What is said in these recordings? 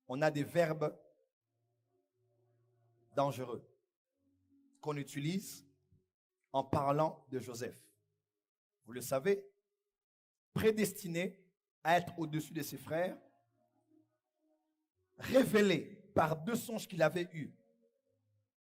on a des verbes dangereux qu'on utilise en parlant de Joseph. Vous le savez, prédestiné à être au-dessus de ses frères, révélé par 2 songes qu'il avait eus.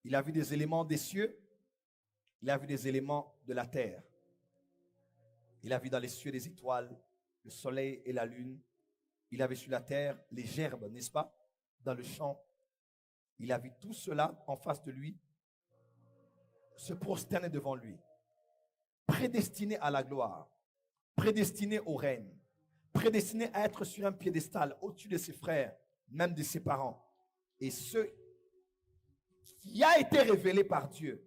Il a vu des éléments des cieux, il a vu des éléments de la terre. Il a vu dans les cieux des étoiles, le soleil et la lune. Il a vu sur la terre les gerbes, n'est-ce pas, dans le champ. Il a vu tout cela en face de lui, se prosterner devant lui. Prédestiné à la gloire, prédestiné au règne, prédestiné à être sur un piédestal au-dessus de ses frères, même de ses parents. Et ce qui a été révélé par Dieu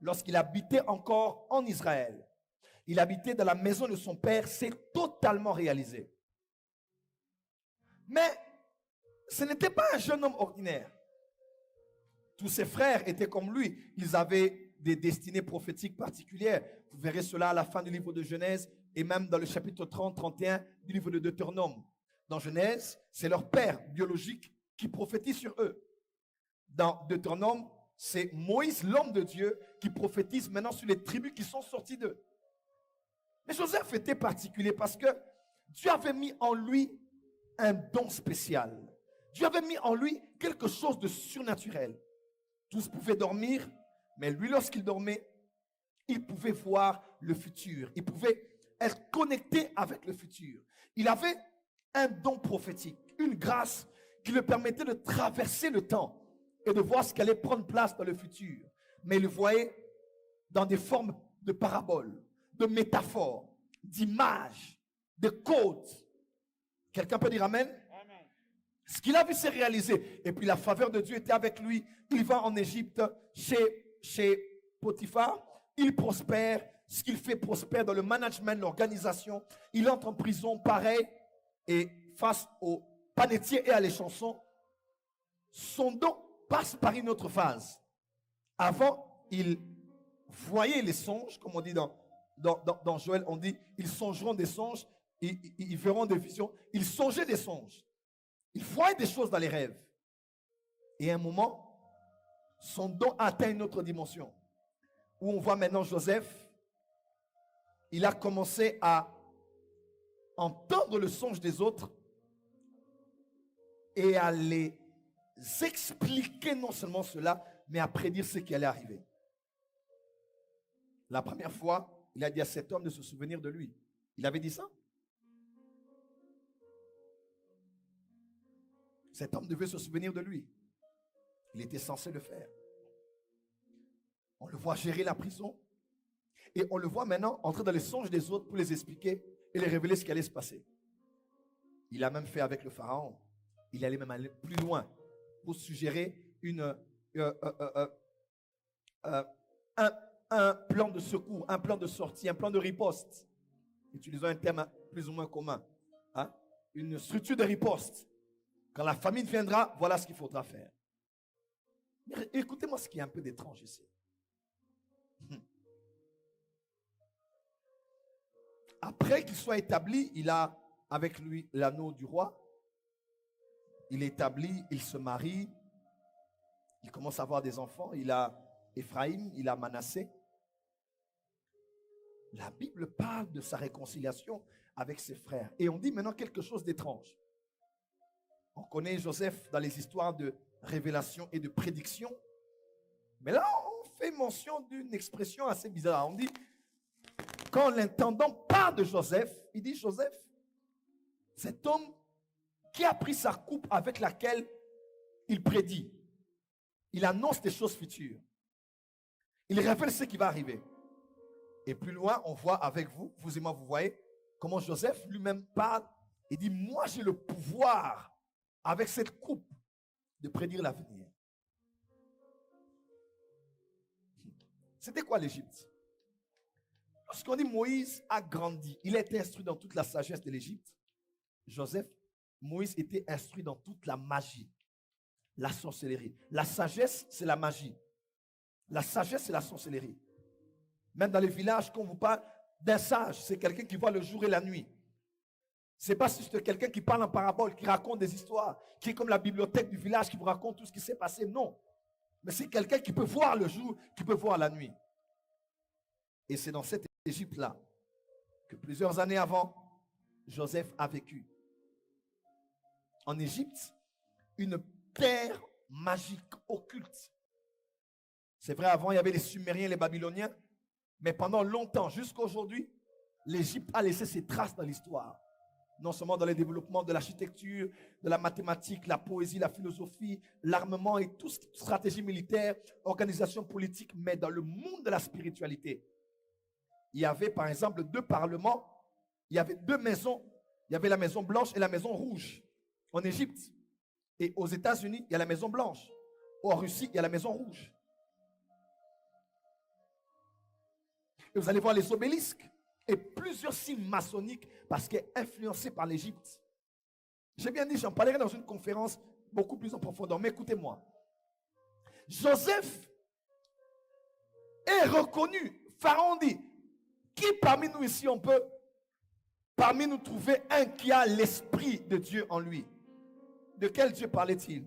lorsqu'il habitait encore en Israël, il habitait dans la maison de son père, s'est totalement réalisé. Mais ce n'était pas un jeune homme ordinaire. Tous ses frères étaient comme lui. Ils avaient des destinées prophétiques particulières. Vous verrez cela à la fin du livre de Genèse et même dans le chapitre 30-31 du livre de Deutéronome. Dans Genèse, c'est leur père biologique qui prophétise sur eux. Dans Deutéronome, c'est Moïse, l'homme de Dieu, qui prophétise maintenant sur les tribus qui sont sorties d'eux. Mais Joseph était particulier parce que Dieu avait mis en lui un don spécial. Dieu avait mis en lui quelque chose de surnaturel. Tous pouvaient dormir, mais lui, lorsqu'il dormait, il pouvait voir le futur. Il pouvait être connecté avec le futur. Il avait un don prophétique, une grâce qui le permettait de traverser le temps et de voir ce qui allait prendre place dans le futur. Mais il le voyait dans des formes de paraboles, de métaphores, d'images, de codes. Quelqu'un peut dire Amen? Amen. Ce qu'il a vu s'est réalisé. Et puis la faveur de Dieu était avec lui. Il va en Égypte chez Potiphar. Il prospère. Ce qu'il fait prospère dans le management, l'organisation. Il entre en prison pareil. Et face aux panetiers et à les chansons, son don passe par une autre phase. Avant, il voyait les songes, comme on dit dans Joël, on dit, ils songeront des songes, ils verront des visions. Ils songeaient des songes. Ils voyaient des choses dans les rêves. Et à un moment, son don atteint une autre dimension. Où on voit maintenant Joseph, il a commencé à entendre le songe des autres et à les expliquer non seulement cela, mais à prédire ce qui allait arriver. La première fois, il a dit à cet homme de se souvenir de lui. Il avait dit ça. Cet homme devait se souvenir de lui. Il était censé le faire. On le voit gérer la prison. Et on le voit maintenant entrer dans les songes des autres pour les expliquer et les révéler ce qui allait se passer. Il a même fait avec le pharaon. Il allait même aller plus loin pour suggérer un plan de secours, un plan de sortie, un plan de riposte. Utilisons un terme plus ou moins commun. Hein? Une structure de riposte. Quand la famine viendra, voilà ce qu'il faudra faire. Écoutez-moi ce qui est un peu d'étrange ici. Après qu'il soit établi, il a avec lui l'anneau du roi. Il est établi, il se marie. Il commence à avoir des enfants. Il a Éphraïm, il a Manassé. La Bible parle de sa réconciliation avec ses frères. Et on dit maintenant quelque chose d'étrange. On connaît Joseph dans les histoires de révélation et de prédiction. Mais là, on fait mention d'une expression assez bizarre. On dit, quand l'intendant parle de Joseph, il dit, Joseph, cet homme qui a pris sa coupe avec laquelle il prédit, il annonce des choses futures. Il révèle ce qui va arriver. Et plus loin, on voit avec vous, vous et moi, vous voyez, comment Joseph lui-même parle et dit, moi j'ai le pouvoir, avec cette coupe, de prédire l'avenir. C'était quoi l'Égypte? Lorsqu'on dit Moïse a grandi, il a été instruit dans toute la sagesse de l'Égypte. Moïse était instruit dans toute la magie, la sorcellerie. La sagesse, c'est la magie. La sagesse, c'est la sorcellerie. Même dans les villages, quand on vous parle d'un sage, c'est quelqu'un qui voit le jour et la nuit. Ce n'est pas juste quelqu'un qui parle en parabole, qui raconte des histoires, qui est comme la bibliothèque du village, qui vous raconte tout ce qui s'est passé. Non. Mais c'est quelqu'un qui peut voir le jour, qui peut voir la nuit. Et c'est dans cette Égypte-là que plusieurs années avant, Joseph a vécu. En Égypte, une terre magique, occulte. C'est vrai, avant, il y avait les Sumériens, les Babyloniens, mais pendant longtemps, jusqu'à aujourd'hui, l'Égypte a laissé ses traces dans l'histoire. Non seulement dans le développement de l'architecture, de la mathématique, la poésie, la philosophie, l'armement et toute stratégie militaire, organisation politique, mais dans le monde de la spiritualité. Il y avait par exemple 2 parlements, il y avait 2 maisons, il y avait la maison blanche et la maison rouge en Égypte. Et aux États-Unis, il y a la maison blanche. En Russie, il y a la maison rouge. Et vous allez voir les obélisques et plusieurs signes maçonniques parce qu'elle est influencée par l'Égypte. J'ai bien dit, j'en parlerai dans une conférence beaucoup plus en profondeur, mais écoutez-moi. Joseph est reconnu. Pharaon dit, qui parmi nous ici on peut parmi nous trouver un qui a l'esprit de Dieu en lui? De quel Dieu parlait-il?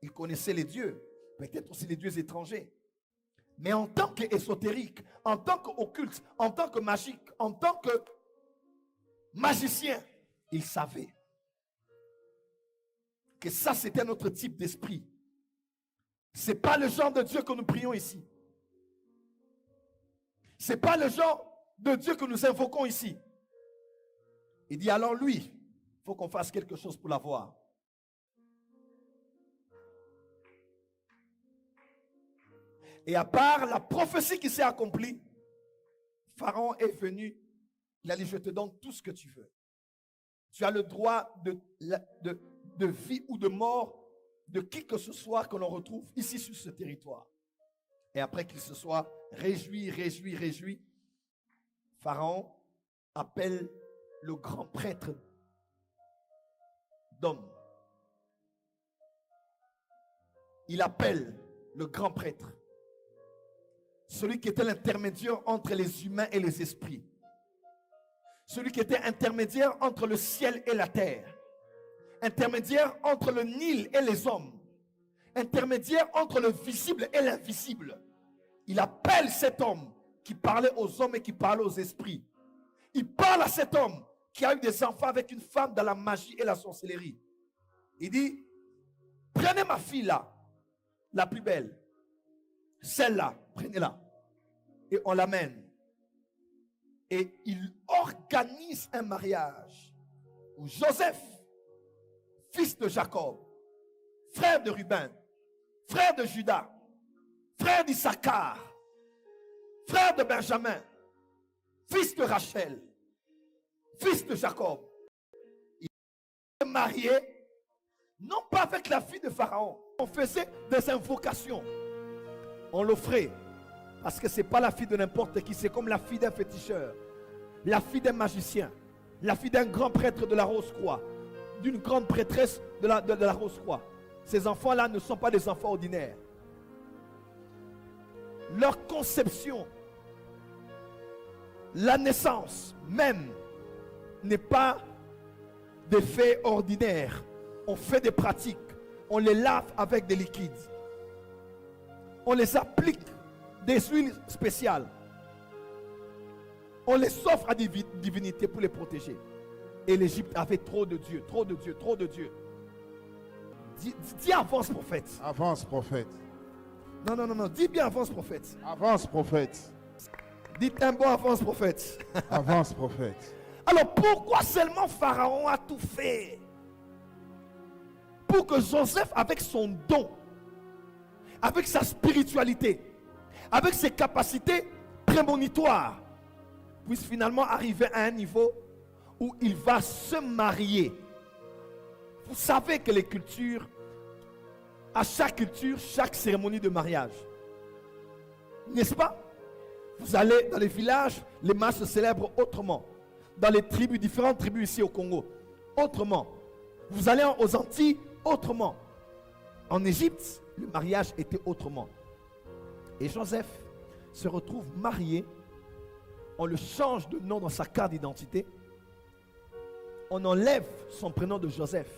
Il connaissait les dieux, peut-être aussi les dieux étrangers. Mais en tant qu'ésotérique, en tant qu'occulte, en tant que magique, en tant que magicien, il savait que ça c'était notre type d'esprit. Ce n'est pas le genre de Dieu que nous prions ici. Ce n'est pas le genre de Dieu que nous invoquons ici. Il dit alors lui, il faut qu'on fasse quelque chose pour l'avoir. Et à part la prophétie qui s'est accomplie, Pharaon est venu, il a dit, je te donne tout ce que tu veux. Tu as le droit de vie ou de mort de qui que ce soit que l'on retrouve ici sur ce territoire. Et après qu'il se soit réjoui, Pharaon appelle le grand prêtre d'homme. Il appelle le grand prêtre. Celui qui était l'intermédiaire entre les humains et les esprits. Celui qui était intermédiaire entre le ciel et la terre. Intermédiaire entre le Nil et les hommes. Intermédiaire entre le visible et l'invisible. Il appelle cet homme qui parlait aux hommes et qui parlait aux esprits. Il parle à cet homme qui a eu des enfants avec une femme dans la magie et la sorcellerie. Il dit, prenez ma fille là, la plus belle. Celle-là, prenez-la. Et on l'amène. Et il organise un mariage où Joseph, fils de Jacob, frère de Ruben, frère de Judas, frère d'Issachar, frère de Benjamin, fils de Rachel, fils de Jacob, il est marié, non pas avec la fille de Pharaon. On faisait des invocations. On l'offrait. Parce que ce n'est pas la fille de n'importe qui. C'est comme la fille d'un féticheur. La fille d'un magicien. La fille d'un grand prêtre de la Rose-Croix. D'une grande prêtresse de la Rose-Croix. Ces enfants-là ne sont pas des enfants ordinaires. Leur conception, la naissance même, n'est pas des faits ordinaires. On fait des pratiques. On les lave avec des liquides. On les applique des huiles spéciales. On les offre à des divinités pour les protéger. Et l'Égypte avait trop de dieux, trop de dieux, trop de dieux. Dis avance prophète. Avance prophète. Non, dis bien avance prophète. Avance prophète. Dites un bon avance prophète. Avance prophète. Alors pourquoi seulement Pharaon a tout fait? Pour que Joseph, avec son don, avec sa spiritualité, avec ses capacités prémonitoires, puisse finalement arriver à un niveau où il va se marier. Vous savez que les cultures, à chaque culture, chaque cérémonie de mariage, n'est-ce pas? Vous allez dans les villages, les mariages se célèbrent autrement. Dans les tribus, différentes tribus ici au Congo, autrement. Vous allez aux Antilles, autrement. En Égypte, le mariage était autrement. Et Joseph se retrouve marié. On le change de nom dans sa carte d'identité. on enlève son prénom de Joseph.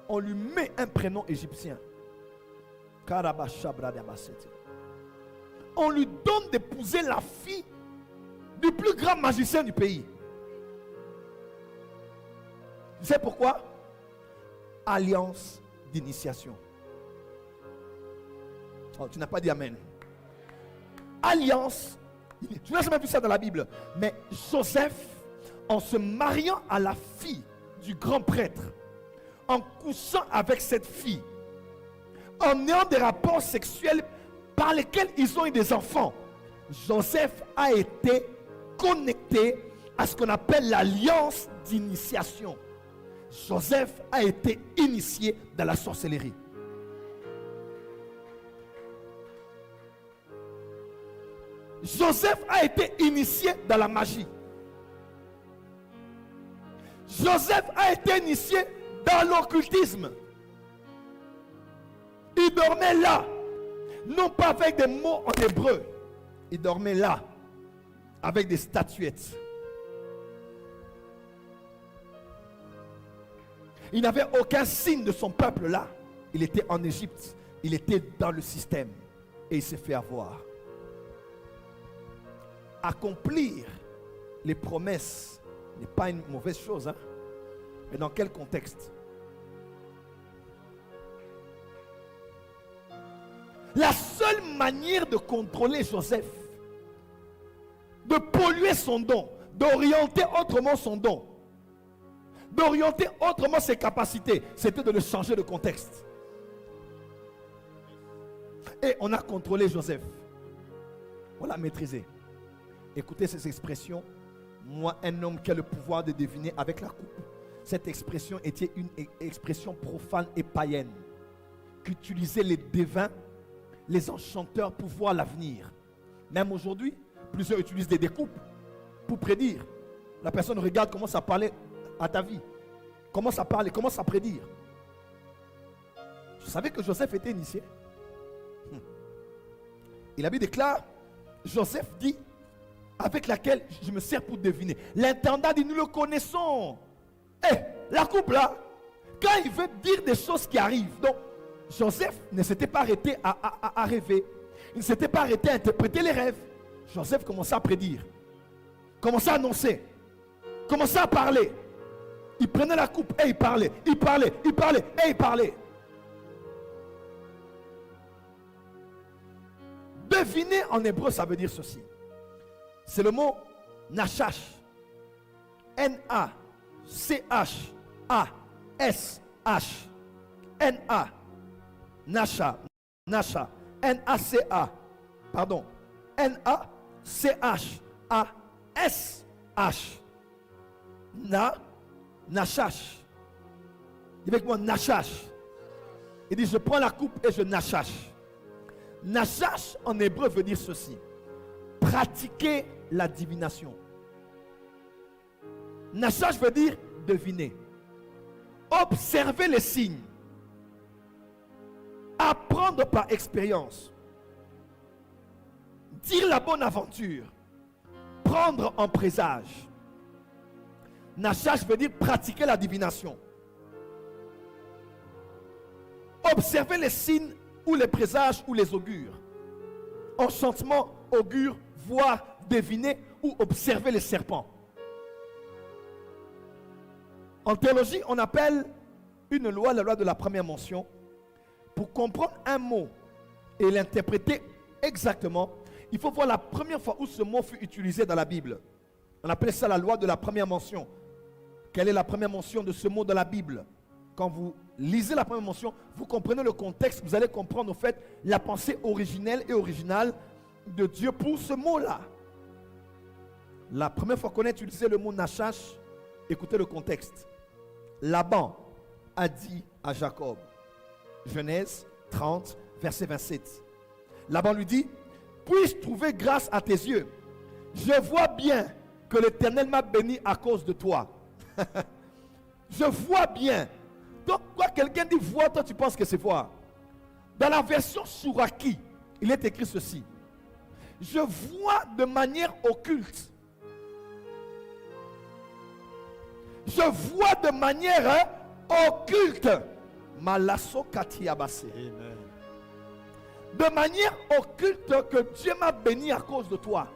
On lui met un prénom égyptien. On lui donne d'épouser la fille du plus grand magicien du pays. Tu sais pourquoi? Alliance d'initiation. Oh, tu n'as pas dit amen. Alliance. Tu n'as jamais vu ça dans la Bible. Mais Joseph, en se mariant à la fille du grand prêtre, en couchant avec cette fille, en ayant des rapports sexuels par lesquels ils ont eu des enfants, Joseph a été connecté à ce qu'on appelle l'alliance d'initiation. Joseph a été initié dans la sorcellerie. Joseph a été initié dans la magie. Joseph a été initié dans l'occultisme. Il dormait là, non pas avec des mots en hébreu. Il dormait là, avec des statuettes. Il n'avait aucun signe de son peuple là. Il était en Égypte. Il était dans le système. Et il s'est fait avoir. Accomplir les promesses n'est pas une mauvaise chose. Hein? Mais dans quel contexte? La seule manière de contrôler Joseph, de polluer son don, d'orienter autrement son don, d'orienter autrement ses capacités, c'était de le changer de contexte. Et on a contrôlé Joseph. On l'a maîtrisé. Écoutez ces expressions. Moi, un homme qui a le pouvoir de deviner avec la coupe. Cette expression était une expression profane et païenne qu'utilisaient les devins, les enchanteurs pour voir l'avenir. Même aujourd'hui, plusieurs utilisent des découpes pour prédire. La personne regarde, commence à parler à ta vie. Commence à parler, commence à prédire. Vous savez que Joseph était initié? Et la Bible déclare, Joseph dit, avec laquelle je me sers pour deviner. L'intendant dit, nous le connaissons. La coupe là, quand il veut dire des choses qui arrivent, donc Joseph ne s'était pas arrêté à rêver. Il ne s'était pas arrêté à interpréter les rêves. Joseph commençait à prédire, commençait à annoncer, commençait à parler. Il prenait la coupe et il parlait, il parlait, il parlait et il parlait. Deviner en hébreu, ça veut dire ceci. C'est le mot Nachash. N-A-C-H-A-S-H. N-A. Nasha. Nasha. N-A-C-A. Pardon. N-A-C-H-A-S-H. Nachash. Dis avec moi, Nachash. Il dit, je prends la coupe et je nachash. Nachash en hébreu veut dire ceci. Pratiquer la divination. Nachash veut dire deviner. Observer les signes. Apprendre par expérience. Dire la bonne aventure. Prendre en présage. Nachash veut dire pratiquer la divination. Observer les signes ou les présages ou les augures. Enchantement, augure, voir, deviner ou observer les serpents. En théologie, on appelle une loi la loi de la première mention. Pour comprendre un mot et l'interpréter exactement, il faut voir la première fois où ce mot fut utilisé dans la Bible. On appelle ça la loi de la première mention. Quelle est la première mention de ce mot dans la Bible? Quand vous lisez la première mention, vous comprenez le contexte, vous allez comprendre au fait la pensée originelle et originale de Dieu pour ce mot-là. La première fois qu'on a utilisé le mot Nachash, écoutez le contexte. Laban a dit à Jacob, Genèse 30, verset 27. Laban lui dit, puis-je trouver grâce à tes yeux? Je vois bien que l'Éternel m'a béni à cause de toi. Je vois bien. Donc, quand quelqu'un dit voir, toi tu penses que c'est voir. Dans la version Souraki, il est écrit ceci. Je vois de manière occulte. Je vois de manière occulte. Malasso Katiabase. Amen. De manière occulte que Dieu m'a béni à cause de toi.